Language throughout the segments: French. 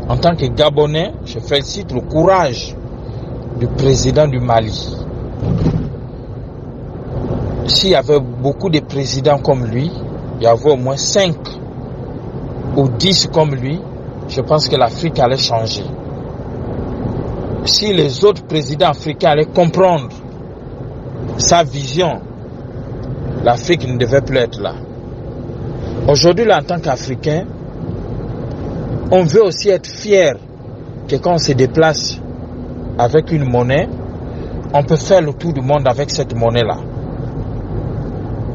En tant que Gabonais, je félicite le courage du président du Mali. S'il y avait beaucoup de présidents comme lui, il y avait au moins 5 ou 10 comme lui, je pense que l'Afrique allait changer. Si les autres présidents africains allaient comprendre sa vision, l'Afrique ne devait plus être là. Aujourd'hui, là, en tant qu'Africain, on veut aussi être fier que quand on se déplace avec une monnaie, on peut faire le tour du monde avec cette monnaie-là.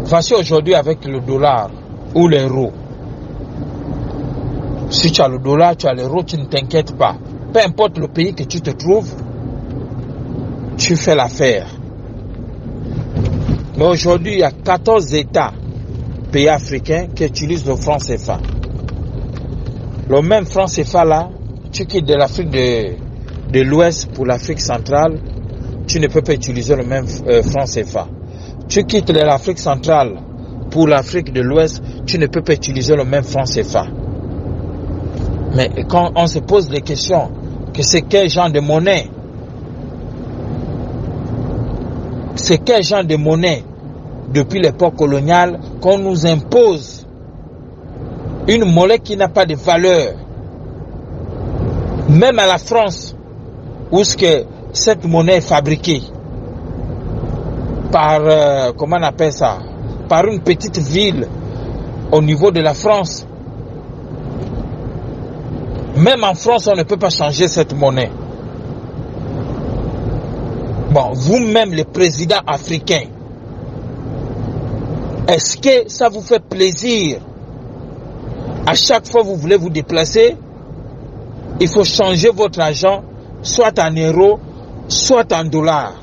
Voici aujourd'hui avec le dollar ou l'euro. Si tu as le dollar, tu as l'euro, tu ne t'inquiètes pas. Peu importe le pays que tu te trouves, tu fais l'affaire. Mais aujourd'hui, il y a 14 États, pays africains, qui utilisent le franc CFA. Le même franc CFA là, tu quittes de l'Afrique de l'Ouest pour l'Afrique centrale, tu ne peux pas utiliser le même franc CFA. Tu quittes de l'Afrique centrale pour l'Afrique de l'Ouest, tu ne peux pas utiliser le même franc CFA. Mais quand on se pose des questions, que c'est quel genre de monnaie? C'est quel genre de monnaie depuis l'époque coloniale qu'on nous impose une monnaie qui n'a pas de valeur? Même à la France, où est-ce que cette monnaie est fabriquée par, comment on appelle ça, par une petite ville au niveau de la France. Même en France, on ne peut pas changer cette monnaie. Bon, vous-même, les présidents africains, est-ce que ça vous fait plaisir? À chaque fois que vous voulez vous déplacer, il faut changer votre argent, soit en euros, soit en dollars.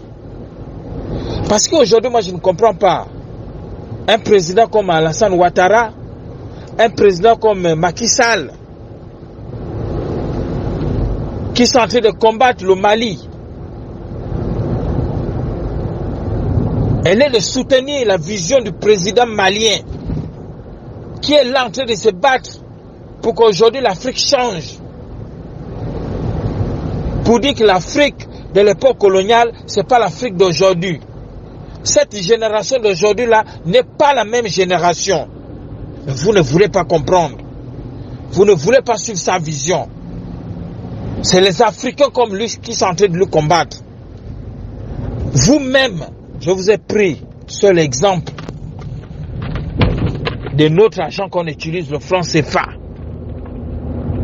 Parce qu'aujourd'hui, moi, je ne comprends pas. Un président comme Alassane Ouattara, un président comme Macky Sall, qui sont en train de combattre le Mali, elle est de soutenir la vision du président malien, qui est là en train de se battre pour qu'aujourd'hui l'Afrique change. Pour dire que l'Afrique de l'époque coloniale, ce n'est pas l'Afrique d'aujourd'hui. Cette génération d'aujourd'hui-là n'est pas la même génération. Vous ne voulez pas comprendre. Vous ne voulez pas suivre sa vision. C'est les Africains comme lui qui sont en train de le combattre. Vous-même, je vous ai pris seul exemple de notre argent qu'on utilise, le franc CFA.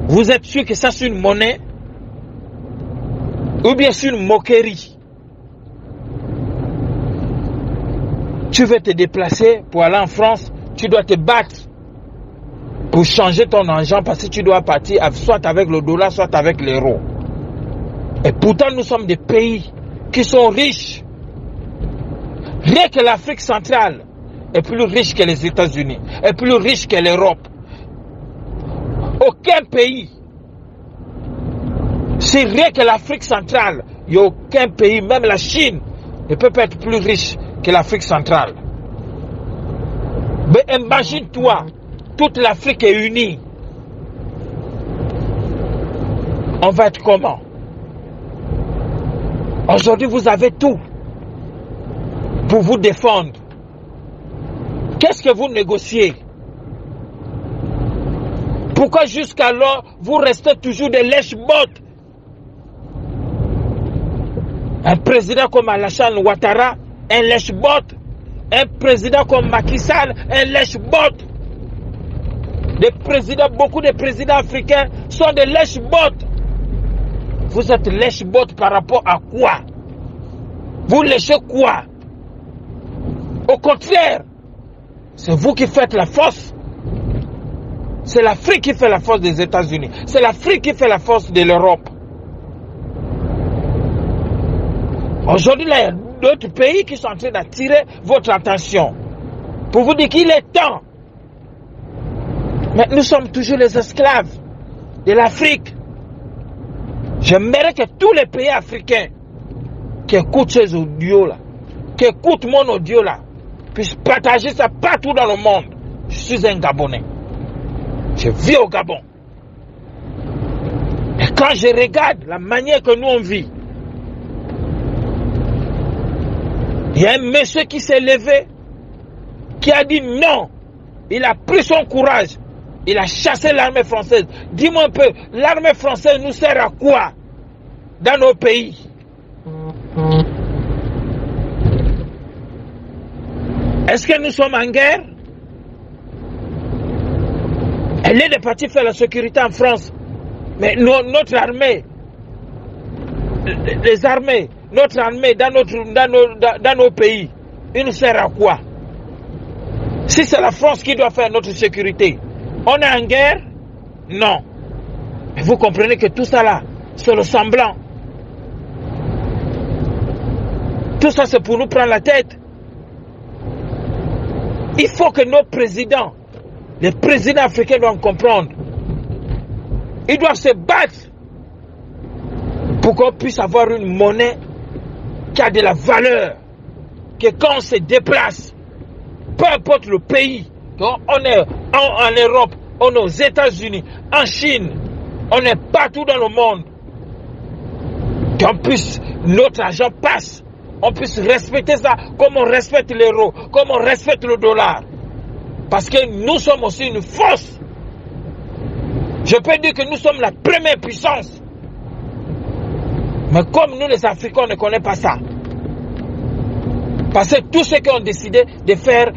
Vous êtes sûr que ça c'est une monnaie? Ou bien c'est une moquerie? Tu veux te déplacer pour aller en France, tu dois te battre pour changer ton argent parce que tu dois partir soit avec le dollar, soit avec l'euro. Et pourtant, nous sommes des pays qui sont riches. Rien que l'Afrique centrale est plus riche que les États-Unis, est plus riche que l'Europe. Aucun pays. C'est rien que l'Afrique centrale. Il n'y a aucun pays, même la Chine, ne peut pas être plus riche que l'Afrique centrale. Mais imagine-toi, toute l'Afrique est unie. On va être comment? Aujourd'hui, vous avez tout pour vous défendre. Qu'est-ce que vous négociez? Pourquoi jusqu'alors vous restez toujours des lèche-bottes? Un président comme Alassane Ouattara, un lèche-botte. Un président comme Macky Sall, un lèche-botte. Beaucoup de présidents africains sont des lèche-bottes. Vous êtes lèche-bottes par rapport à quoi? Vous léchez quoi? Au contraire, c'est vous qui faites la force. C'est l'Afrique qui fait la force des États-Unis. C'est l'Afrique qui fait la force de l'Europe. Aujourd'hui, il y a d'autres pays qui sont en train d'attirer votre attention pour vous dire qu'il est temps. Mais nous sommes toujours les esclaves de l'Afrique. J'aimerais que tous les pays africains qui écoutent ces audios-là, qui écoutent mon audio-là, puissent partager ça partout dans le monde. Je suis un Gabonais. Je vis au Gabon. Et quand je regarde la manière que nous on vit, il y a un monsieur qui s'est levé, qui a dit non. Il a pris son courage. Il a chassé l'armée française. Dis-moi un peu, l'armée française nous sert à quoi dans nos pays? Est-ce que nous sommes en guerre? Elle est partie faire la sécurité en France. Mais notre armée, les armées, notre armée dans nos pays, il nous sert à quoi? Si c'est la France qui doit faire notre sécurité, on est en guerre? Non. Et vous comprenez que tout ça là, c'est le semblant. Tout ça c'est pour nous prendre la tête. Il faut que nos présidents, les présidents africains doivent comprendre. Ils doivent se battre pour qu'on puisse avoir une monnaie qui a de la valeur. Que quand on se déplace, peu importe le pays, quand on est en Europe, on est aux États-Unis, en Chine, on est partout dans le monde, qu'on puisse, notre argent passe, on puisse respecter ça comme on respecte l'euro, comme on respecte le dollar. Parce que nous sommes aussi une force. Je peux dire que nous sommes la première puissance. Mais comme nous les Africains, on ne connaît pas ça. Parce que tous ceux qui ont décidé de faire,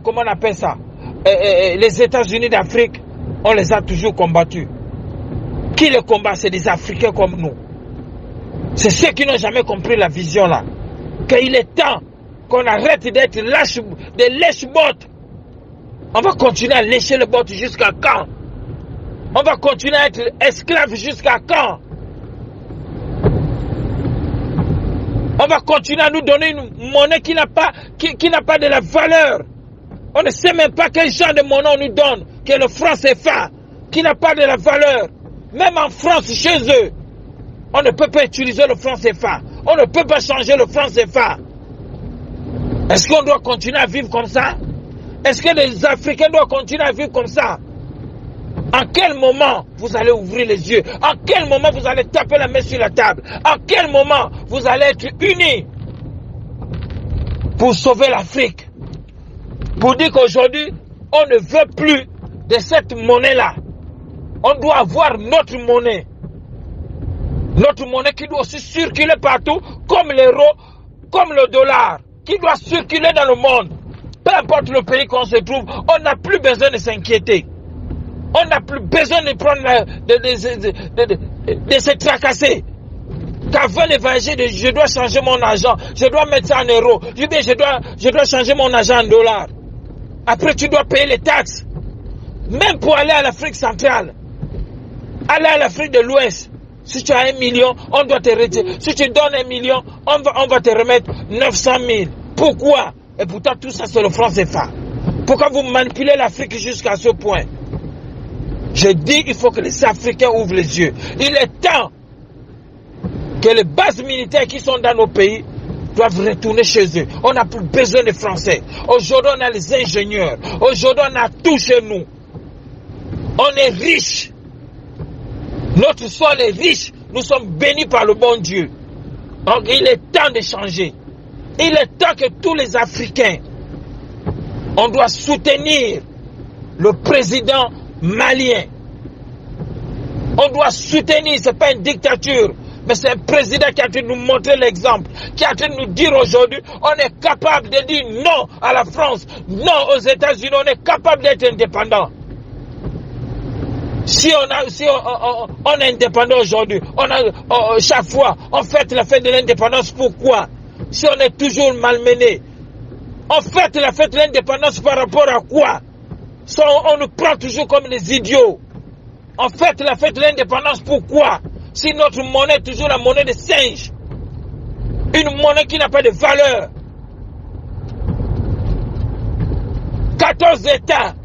comment on appelle ça, les États-Unis d'Afrique, on les a toujours combattus. Qui les combat? C'est des Africains comme nous. C'est ceux qui n'ont jamais compris la vision là. Qu'il est temps qu'on arrête d'être des lèche-bottes. On va continuer à lécher les bottes jusqu'à quand? On va continuer à être esclaves jusqu'à quand? On va continuer à nous donner une monnaie qui n'a pas de la valeur. On ne sait même pas quel genre de monnaie on nous donne, que le franc CFA, qui n'a pas de la valeur. Même en France, chez eux, on ne peut pas utiliser le franc CFA. On ne peut pas changer le franc CFA. Est-ce qu'on doit continuer à vivre comme ça? Est-ce que les Africains doivent continuer à vivre comme ça? En quel moment vous allez ouvrir les yeux? En quel moment vous allez taper la main sur la table? En quel moment vous allez être unis pour sauver l'Afrique? Pour dire qu'aujourd'hui, on ne veut plus de cette monnaie-là. On doit avoir notre monnaie. Notre monnaie qui doit aussi circuler partout, comme l'euro, comme le dollar, qui doit circuler dans le monde. Peu importe le pays qu'on se trouve, on n'a plus besoin de s'inquiéter. On n'a plus besoin de prendre de se tracasser. Qu'avant de voyager, je dois changer mon argent, je dois mettre ça en euros, je dois changer mon argent en dollars. Après, tu dois payer les taxes. Même pour aller à l'Afrique centrale, aller à l'Afrique de l'Ouest, si tu as 1 million, on doit te retirer. Si tu donnes 1 million, on va te remettre 900 000. Pourquoi? Et pourtant, tout ça, c'est le franc CFA. Pourquoi vous manipulez l'Afrique jusqu'à ce point? Je dis qu'il faut que les Africains ouvrent les yeux. Il est temps que les bases militaires qui sont dans nos pays doivent retourner chez eux. On n'a plus besoin de Français. Aujourd'hui, on a les ingénieurs. Aujourd'hui, on a tout chez nous. On est riches. Notre sol est riche. Nous sommes bénis par le bon Dieu. Donc, il est temps de changer. Il est temps que tous les Africains, on doit soutenir le président malien. On doit soutenir, ce n'est pas une dictature, mais c'est un président qui a train de nous montrer l'exemple, qui a train de nous dire aujourd'hui, on est capable de dire non à la France, non aux États-Unis, on est capable d'être indépendant. Si on est indépendant aujourd'hui, chaque fois, on fête la fête de l'indépendance, pourquoi? Si on est toujours malmené, on fête la fête de l'indépendance par rapport à quoi? Si on nous prend toujours comme des idiots. On fête la fête de l'indépendance, pourquoi? Si notre monnaie est toujours la monnaie des singes, une monnaie qui n'a pas de valeur. 14 États,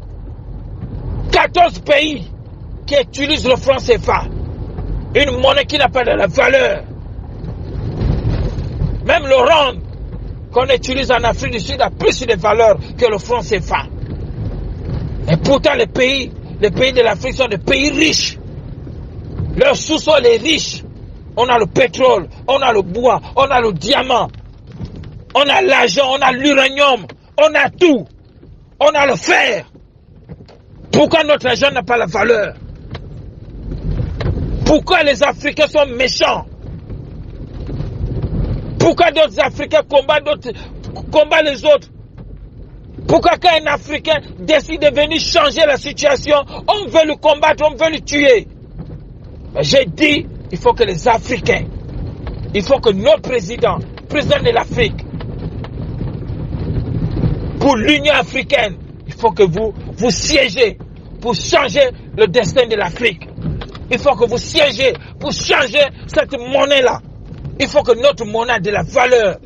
14 pays qui utilisent le franc CFA, une monnaie qui n'a pas de la valeur. Même le rand qu'on utilise en Afrique du Sud a plus de valeur que le franc CFA. Et pourtant les pays de l'Afrique sont des pays riches. Leur sous-sol est riche. On a le pétrole, on a le bois, on a le diamant, on a l'argent, on a l'uranium, on a tout. On a le fer. Pourquoi notre argent n'a pas la valeur? Pourquoi les Africains sont méchants? Pourquoi d'autres Africains combattent les autres? Pourquoi quand un Africain décide de venir changer la situation, on veut le combattre, on veut le tuer? J'ai dit, il faut que les Africains, il faut que nos présidents de l'Afrique, pour l'Union africaine, il faut que vous siégez pour changer le destin de l'Afrique. Il faut que vous siégez pour changer cette monnaie-là. Il faut que notre monnaie ait de la valeur.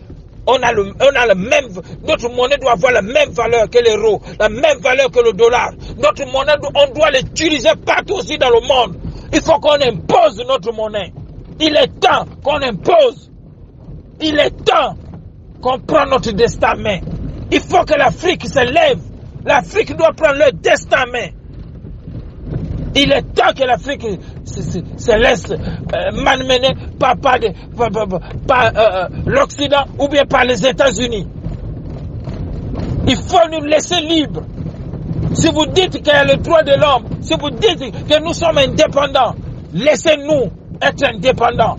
Notre monnaie doit avoir la même valeur que l'euro, la même valeur que le dollar. Notre monnaie, on doit l'utiliser partout aussi dans le monde. Il faut qu'on impose notre monnaie. Il est temps qu'on impose. Il est temps qu'on prenne notre destin en main. Il faut que l'Afrique se lève. L'Afrique doit prendre le destin en main. Il est temps que l'Afrique se laisse malmener par l'Occident ou bien par les États-Unis. Il faut nous laisser libres. Si vous dites qu'il y a le droit de l'homme, si vous dites que nous sommes indépendants, laissez-nous être indépendants.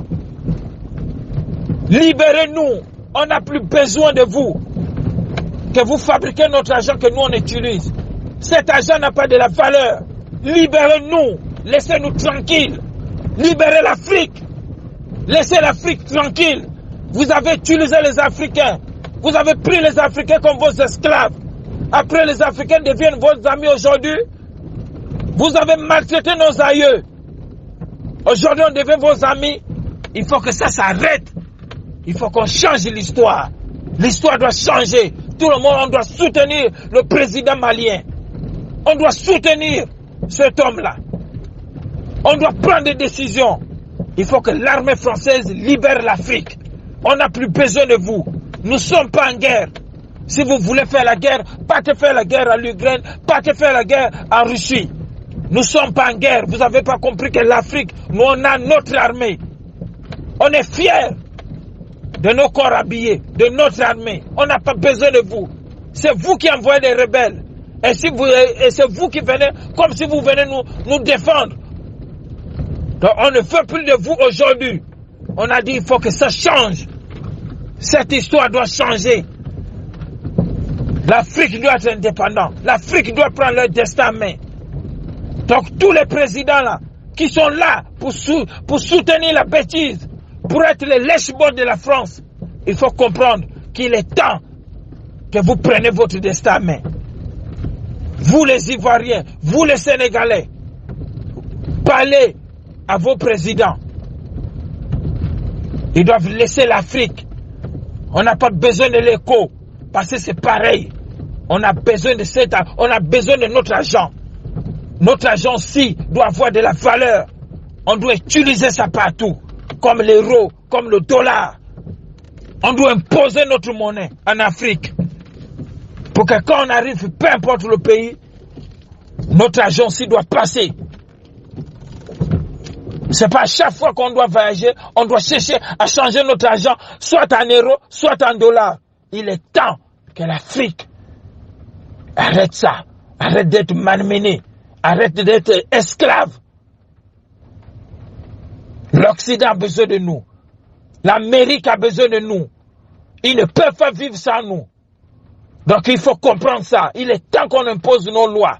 Libérez-nous. On n'a plus besoin de vous. Que vous fabriquez notre argent que nous on utilise. Cet argent n'a pas de la valeur. Libérez-nous. Laissez-nous tranquilles. Libérez l'Afrique. Laissez l'Afrique tranquille. Vous avez utilisé les Africains. Vous avez pris les Africains comme vos esclaves. Après, les Africains deviennent vos amis aujourd'hui. Vous avez maltraité nos aïeux. Aujourd'hui, on devient vos amis. Il faut que ça s'arrête. Il faut qu'on change l'histoire. L'histoire doit changer. Tout le monde, on doit soutenir le président malien. On doit soutenir cet homme-là. On doit prendre des décisions. Il faut que l'armée française libère l'Afrique. On n'a plus besoin de vous. Nous ne sommes pas en guerre. Si vous voulez faire la guerre, partez faire la guerre en Ukraine, partez faire la guerre en Russie. Nous ne sommes pas en guerre. Vous n'avez pas compris que l'Afrique, nous on a notre armée. On est fiers de nos corps habillés, de notre armée. On n'a pas besoin de vous. C'est vous qui envoyez des rebelles. Et c'est vous qui venez, comme si vous venez nous défendre. Donc on ne veut plus de vous aujourd'hui. On a dit il faut que ça change. Cette histoire doit changer. L'Afrique doit être indépendante. L'Afrique doit prendre leur destin en main. Donc tous les présidents là, qui sont là pour soutenir la bêtise, pour être les lèche-bottes de la France, il faut comprendre qu'il est temps que vous preniez votre destin en main. Vous les Ivoiriens, vous les Sénégalais, parlez à vos présidents. Ils doivent laisser l'Afrique. On n'a pas besoin de l'écho, parce que c'est pareil. On a besoin de notre argent. Notre argent aussi doit avoir de la valeur. On doit utiliser ça partout, comme l'euro, comme le dollar. On doit imposer notre monnaie en Afrique. Pour que quand on arrive, peu importe le pays, notre argent aussi doit passer. C'est pas à chaque fois qu'on doit voyager, on doit chercher à changer notre argent, soit en euros, soit en dollars. Il est temps que l'Afrique arrête ça. Arrête d'être malmenée. Arrête d'être esclave. L'Occident a besoin de nous. L'Amérique a besoin de nous. Ils ne peuvent pas vivre sans nous. Donc il faut comprendre ça. Il est temps qu'on impose nos lois.